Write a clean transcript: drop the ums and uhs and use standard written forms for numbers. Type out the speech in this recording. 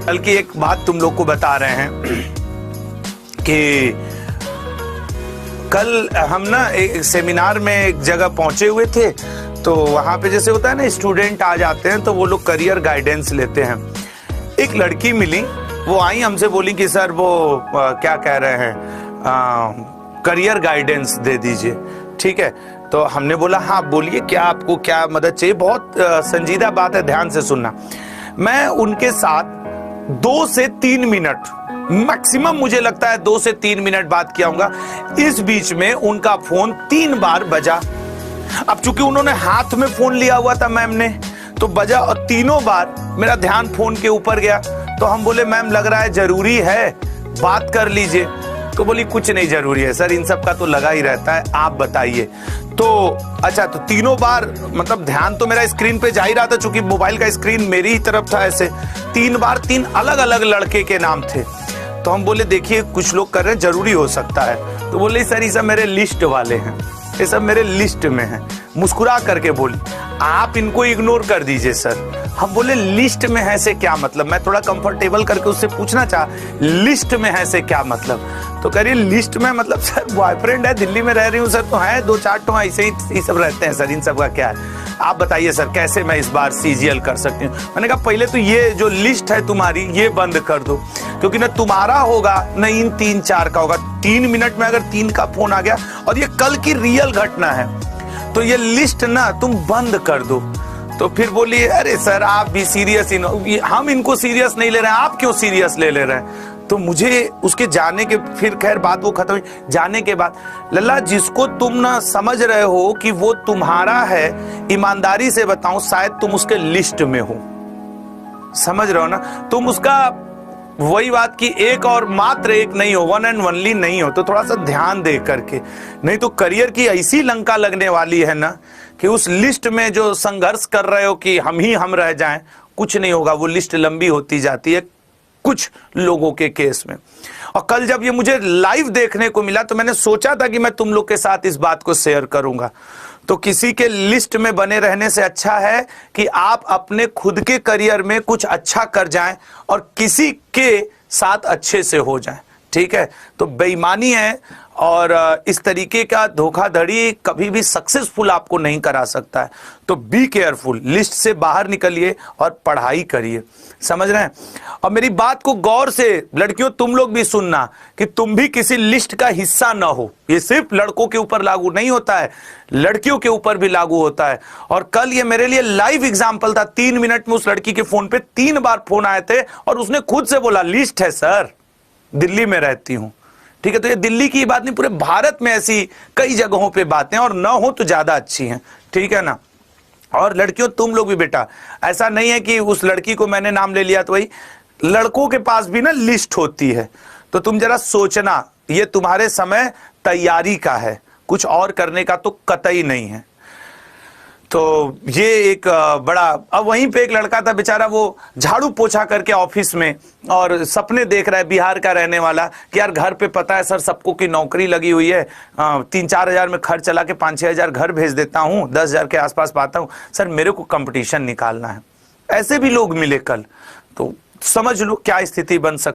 कल की एक बात तुम लोग को बता रहे हैं कि कल हम ना एक सेमिनार में एक जगह पहुंचे हुए थे, तो वहां पे जैसे होता है ना, स्टूडेंट आ जाते हैं तो वो लोग करियर गाइडेंस लेते हैं। एक लड़की मिली, वो आई हमसे बोली कि सर वो क्या कह रहे हैं, करियर गाइडेंस दे दीजिए। ठीक है, तो हमने बोला हाँ बोलिए, क्या आपको क्या मदद चाहिए। बहुत संजीदा बात है, ध्यान से सुनना। मैं उनके साथ 2 से 3 मिनट मैक्सिमम, मुझे लगता है 2 से 3 मिनट बात किया होगा। इस बीच में उनका फोन 3 बार बजा। अब चूंकि उन्होंने हाथ में फोन लिया हुआ था मैम ने, तो बजा और तीनों बार मेरा ध्यान फोन के ऊपर गया। तो हम बोले मैम लग रहा है जरूरी है, बात कर लीजिए। तो बोली कुछ नहीं जरूरी है सर, इन सब का तो लगा ही रहता है, आप बताइए। तो अच्छा, तो तीनों बार मतलब ध्यान तो मेरा स्क्रीन पे जा ही रहा था, चूंकि मोबाइल का स्क्रीन मेरी ही तरफ था। ऐसे 3 बार 3 अलग अलग लड़के के नाम थे। तो हम बोले देखिए कुछ लोग कर रहे हैं, जरूरी हो सकता है। तो बोले सर ये सब मेरे लिस्ट वाले हैं, ये सब मेरे लिस्ट में है। मुस्कुरा करके बोली आप इनको इग्नोर कर दीजिए सर। हम बोले लिस्ट में है से क्या मतलब, मैं थोड़ा कंफर्टेबल करके उससे पूछना चाहा लिस्ट में है से क्या मतलब। तो कह रही लिस्ट में मतलब सर बॉयफ्रेंड है, दिल्ली में रह रही हूँ सर, तो है 2-4 तो ऐसे ही सब रहते हैं सर, इन सब का क्या है, आप बताइए सर कैसे मैं इस बार सीजीएल कर सकती हूँ। मैंने कहा पहले तो ये जो लिस्ट है तुम्हारी ये बंद कर दो, क्योंकि ना तुम्हारा होगा न इन 3-4 का होगा। 3 मिनट में अगर 3 का फोन आ गया, और ये कल की रियल घटना है, तो ये लिस्ट ना तुम बंद कर दो। तो फिर बोली अरे सर आप भी सीरियस ही, हम इनको सीरियस नहीं ले रहे हैं, आप क्यों सीरियस ले रहे हैं। तो मुझे उसके जाने के, फिर खैर बात वो खत्म हुई। जाने के बाद लल्ला जिसको तुम ना समझ रहे हो कि वो तुम्हारा है, ईमानदारी से बताऊं शायद तुम उसके लिस्ट में हो, समझ रहे हो ना, तुम उसका वही बात की एक और मात्र एक नहीं हो, वन एंड ओनली नहीं हो। तो थोड़ा सा ध्यान दे करके, नहीं तो करियर की ऐसी लंका लगने वाली है ना कि उस लिस्ट में जो संघर्ष कर रहे हो कि हम रह जाएं, कुछ नहीं होगा। वो लिस्ट लंबी होती जाती है कुछ लोगों के केस में। और कल जब ये मुझे लाइव देखने को मिला, तो मैंने सोचा था कि मैं तुम लोग के साथ इस बात को शेयर करूंगा। तो किसी के लिस्ट में बने रहने से अच्छा है कि आप अपने खुद के करियर में कुछ अच्छा कर जाएं और किसी के साथ अच्छे से हो जाएं। ठीक है, तो बेईमानी है और इस तरीके का धोखाधड़ी कभी भी सक्सेसफुल आपको नहीं करा सकता है। तो बी केयरफुल, लिस्ट से बाहर निकलिए और पढ़ाई करिए, समझ रहे हैं। और मेरी बात को गौर से लड़कियों तुम लोग भी सुनना कि तुम भी किसी लिस्ट का हिस्सा ना हो। ये सिर्फ लड़कों के ऊपर लागू नहीं होता है, लड़कियों के ऊपर भी लागू होता है। और कल ये मेरे लिए लाइव एग्जांपल था। 3 मिनट में उस लड़की के फोन पे 3 बार फोन आए थे और उसने खुद से बोला लिस्ट है सर, दिल्ली में रहती हूं। ठीक है, तो ये दिल्ली की बात नहीं, पूरे भारत में ऐसी कई जगहों पे बातें, और ना हो तो ज्यादा अच्छी हैं। ठीक है ना। और लड़कियों तुम लोग भी बेटा, ऐसा नहीं है कि उस लड़की को मैंने नाम ले लिया तो वही, लड़कों के पास भी ना लिस्ट होती है। तो तुम जरा सोचना, ये तुम्हारे समय तैयारी का है, कुछ और करने का तो कतई नहीं है। तो ये एक बड़ा, अब वहीं पे एक लड़का था बेचारा, वो झाड़ू पोछा करके ऑफिस में, और सपने देख रहा है, बिहार का रहने वाला, कि यार घर पे पता है सर सबको की नौकरी लगी हुई है, 3-4 हजार में खर्च चला के 5-6 हजार घर भेज देता हूँ, 10 हजार के आसपास पाता हूँ सर, मेरे को कंपटीशन निकालना है। ऐसे भी लोग मिले कल, तो समझ लो क्या स्थिति बन सकती।